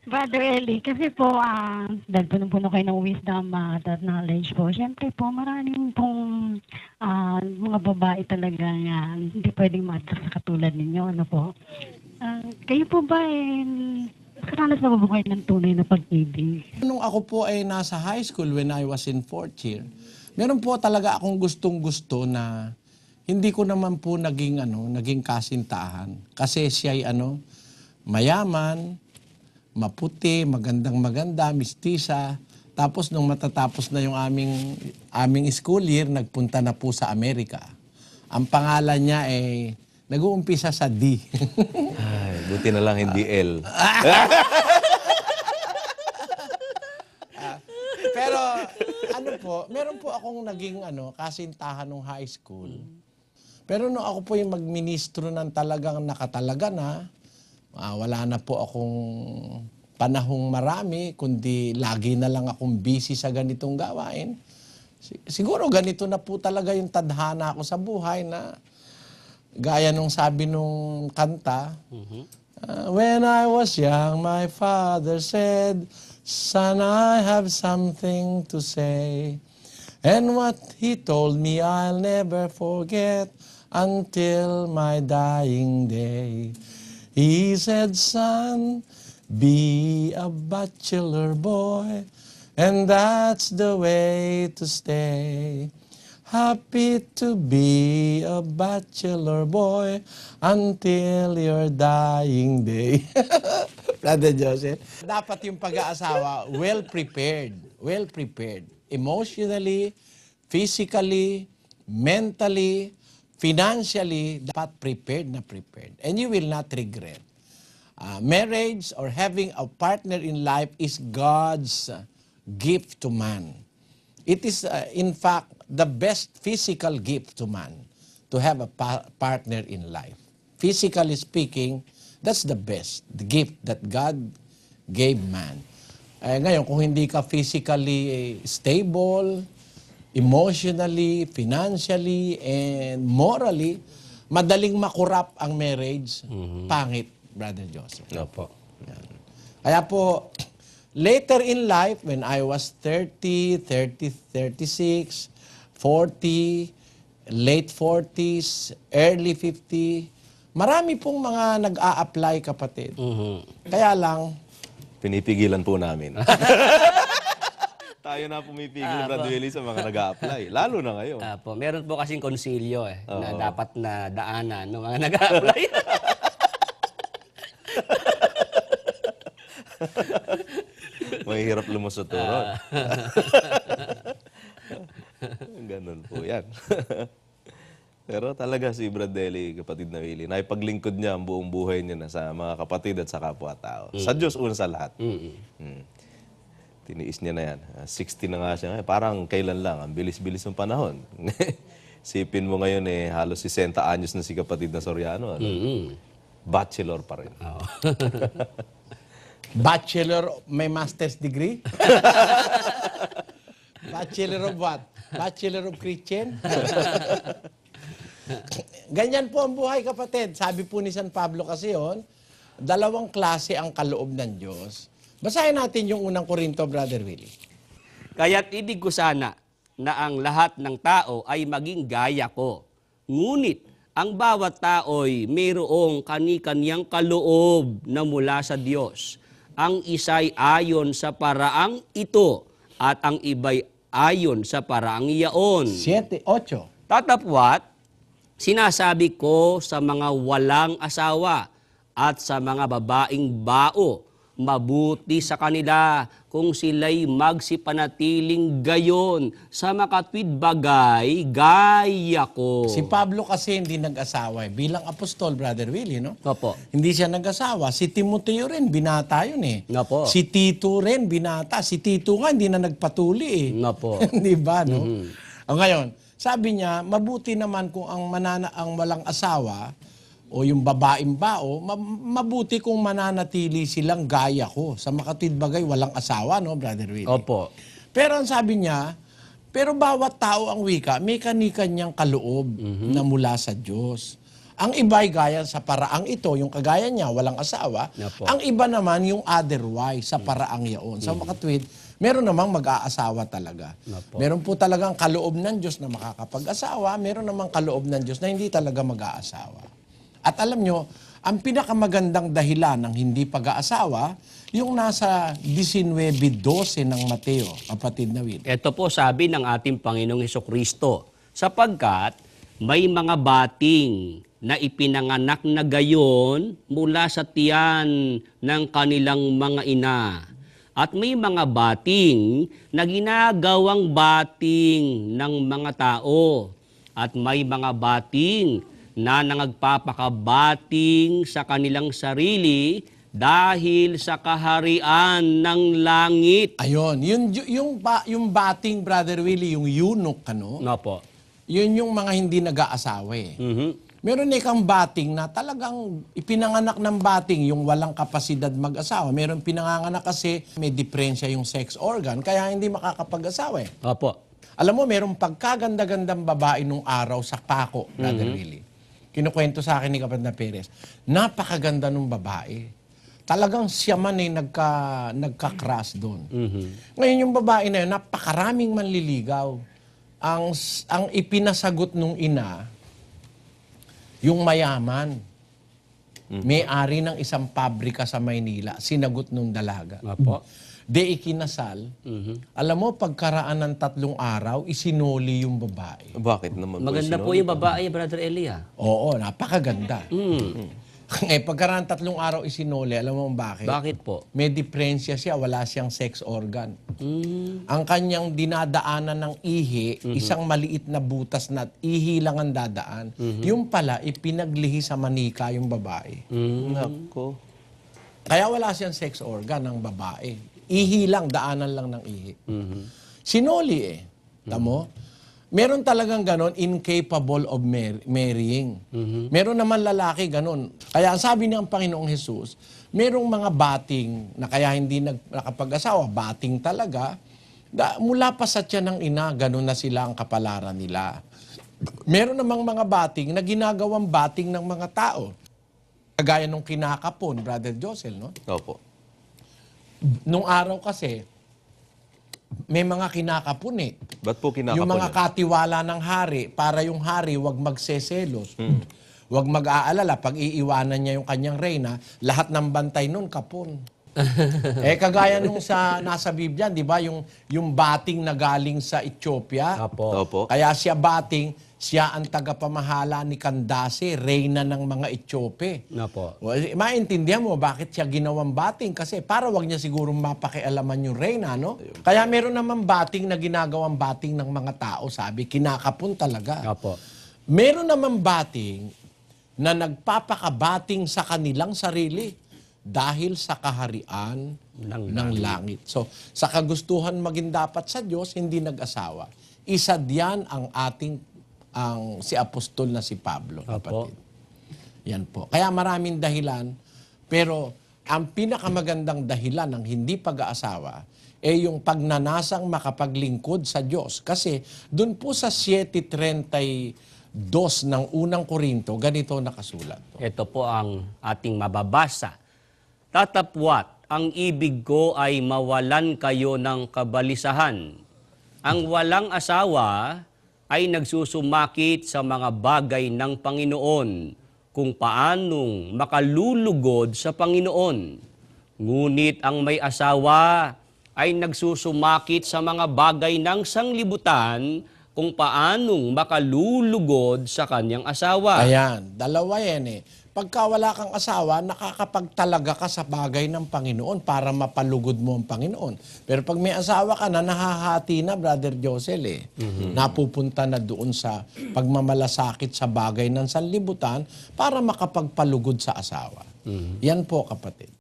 Brother Eli, kasi po, dahil puno-puno kayo ng wisdom at knowledge po, syempre po, maraming pong mga babae talaga nga hindi pwedeng ma-attract sa katulad ninyo, ano po. Kayo po ba, nakaranas na ba kayo ng tunay na pag-ibig? Nung ako po ay nasa high school when I was in 4th year, meron po talaga akong gustong-gusto na hindi ko naman po naging kasintahan. Kasi siya ay mayaman, maputi, magandang-maganda, mistisa. Tapos nung matatapos na yung aming school year, nagpunta na po sa Amerika. Ang pangalan niya ay nag-uumpisa sa D. Ay, buti na lang hindi L. Pero meron po akong naging kasintahan nung high school. Pero nung ako po yung magministro ng talagang nakatalaga na, wala na po akong panahong marami, kundi lagi na lang akong busy sa ganitong gawain. Siguro ganito na po talaga yung tadhana ko sa buhay na gaya nung sabi nung kanta, when I was young, my father said, son, I have something to say. And what he told me I'll never forget until my dying day. He said, son, be a bachelor boy, and that's the way to stay. Happy to be a bachelor boy until your dying day. Brother Joseph. Dapat yung pag-aasawa, well-prepared. Well-prepared. Emotionally, physically, mentally, financially, dapat prepared na prepared. And you will not regret. Marriage or having a partner in life is God's gift to man. It is, in fact, the best physical gift to man, to have a partner in life. Physically speaking, that's the best, the gift that God gave man. Ngayon, kung hindi ka physically stable, emotionally, financially, and morally, madaling makurap ang marriage. Pangit, Brother Joseph. Opo. Kaya po, later in life, when I was 30, 36, 40, late 40s, early 50, marami pong mga nag-a-apply, kapatid. Kaya lang, Pinipigilan po namin. Tayo na pumipigil, Brother Willie, sa mga nag-a-apply. Lalo na ngayon. Po, meron po kasing konsilyo na dapat na daanan ng mga nag-a-apply. Mahirap lumusot ron. Ganun po yan. Pero talaga si Brad Deli, kapatid na Willie, naipaglingkod niya ang buong buhay niya na sa mga kapatid at sa kapwa-tao. Sa Diyos una sa lahat. Tiniis niya na yan. 60 na nga siya. Parang kailan lang. Ang bilis-bilis ng panahon. Sipin mo ngayon halos 60 anyos na si kapatid na Soriano. Bachelor pa rin. bachelor, may master's degree? Bachelor of what? Bachelor of Christian? Ganyan po ang buhay, kapatid. Sabi po ni San Pablo kasi dalawang klase ang kaloob ng Diyos. Basahin natin yung unang Korinto, Brother Willie. Kaya't ibig ko sana na ang lahat ng tao ay maging gaya ko. Ngunit ang bawat tao'y mayroong kani-kaniyang kaloob na mula sa Diyos. Ang isa'y ayon sa paraang ito at ang iba'y ayon sa paraang iyaon. 7, 8. Tatapwat, sinasabi ko sa mga walang asawa at sa mga babaeng bao, mabuti sa kanila kung sila'y magsipanatiling gayon sa makatwid bagay, gaya ko. Si Pablo kasi hindi nag-asawa. Bilang apostol, Brother Willie, no? Opo. Hindi siya nag-asawa. Si Timoteo rin, binata yun Opo. Si Tito rin, binata. Si Tito nga, hindi na nagpatuli Opo. Di ba, no? Ngayon, sabi niya, mabuti naman kung ang walang asawa o yung babaeng bao, mabuti kung mananatili silang gaya ko. Sa makatwid bagay, walang asawa, no, Brother Willie? Opo. Pero ang sabi niya, pero bawat tao ang wika, may kani-kanyang kaloob na mula sa Diyos. Ang iba ay gaya sa paraang ito, yung kagaya niya, walang asawa. Opo. Ang iba naman yung otherwise sa paraang yaon. Sa mga tweet, meron namang mag-aasawa talaga. Opo. Meron po talagang kaloob ng Diyos na makakapag-asawa, meron namang kaloob ng Diyos na hindi talaga mag-aasawa. At alam nyo, ang pinakamagandang dahilan ng hindi pag-aasawa, yung nasa 19:12 ng Mateo, kapatid na Will. Ito po sabi ng ating Panginoong Hesukristo, sapagkat may mga bating na ipinanganak na gayon mula sa tiyan ng kanilang mga ina. At may mga bating na ginagawang bating ng mga tao. At may mga bating na nagpapakabating sa kanilang sarili dahil sa kaharian ng langit. Ayun, yung bating, Brother Willie, yung eunuch, ano? No po. Yun yung mga hindi nag-aasawa eh. Meron ikang bating na talagang ipinanganak ng bating yung walang kapasidad mag-asawa. Meron pinanganak kasi may diferensya yung sex organ kaya hindi makakapag-asawa eh. Opo. Alam mo, merong pagkaganda-gandang babae nung araw sa Paco, Brother Willie. Kinukwento sa akin ni Kapatid na Perez. Napakaganda nung babae. Talagang siya man ay nagka-crush doon. Ngayon yung babae na yun, napakaraming manliligaw. Ang ipinasagot nung ina, yung mayaman, may-ari ng isang pabrika sa Maynila, sinagot nung dalaga. Opo. De ikinasal, alam mo, pagkaraan ng 3 araw, isinuli yung babae. Bakit naman Maganda po yung babae, Brother Elia. Oo, napakaganda. Pagkaraan 3 araw isinuli, alam mo bakit? Bakit po? May diferensya siya, wala siyang sex organ. Ang kanyang dinadaanan ng ihi, isang maliit na butas na ihi lang ang dadaan. Yung pala, ipinaglihi sa manika yung babae. Nako. Kaya wala siyang sex organ ng babae. Ihi lang, daanan lang ng ihi. Sinoli eh. Tamo? Meron talagang ganon, incapable of marrying. Meron naman lalaki ganon. Kaya ang sabi ng Panginoong Jesus, merong mga bating na kaya hindi nakapag-asawa, bating talaga, mula pa sa tiyan ng ina, ganon na sila ang kapalaran nila. Meron namang mga bating na ginagawang bating ng mga tao. Kagaya nung kinakapon, Brother Josel, no? Opo. Nung araw kasi, may mga kinakapon eh. Ba't po kinakapon Yung mga yan? katiwala ng hari, para yung hari wag magseselos. Wag mag-aalala. Pag iiwanan niya yung kanyang reyna, lahat ng bantay nun kapon. Kagaya nung nasa Biblia, di ba? Yung bating na galing sa Ethiopia. Opo. Kaya siya bating, siya ang tagapamahala ni Candace, reyna ng mga Ethiopia. Opo. Well, maintindihan mo bakit siya ginawang bating kasi para wag niya siguro mapakialaman yung reyna, no? Kaya meron naman bating na ginagawang bating ng mga tao, sabi, kinakapon talaga. Opo. Meron naman bating na nagpapakabating sa kanilang sarili dahil sa kaharian ng langit. So, sa kagustuhan maging dapat sa Diyos, hindi nag-asawa. Isa diyan ang si apostol na si Pablo, kapatid. Yan po. Kaya maraming dahilan, pero ang pinakamagandang dahilan ng hindi pag-aasawa ay yung pagnanasang makapaglingkod sa Diyos. Kasi dun po sa 7:32 ng unang Korinto, ganito nakasulat. Ito po ang ating mababasa. Tatapwat, ang ibig ko ay mawalan kayo ng kabalisahan. Ang walang asawa ay nagsusumakit sa mga bagay ng Panginoon kung paanong makalulugod sa Panginoon. Ngunit ang may asawa ay nagsusumakit sa mga bagay ng sanglibutan kung paanong makalulugod sa kanyang asawa. Ayan, dalawa yan eh. Pagka wala kang asawa, nakakapagtalaga ka sa bagay ng Panginoon para mapalugod mo ang Panginoon. Pero pag may asawa ka na, nahahati na, Brother Josel eh. Napupunta na doon sa pagmamalasakit sa bagay ng sanlibutan para makapagpalugod sa asawa. Yan po, kapatid.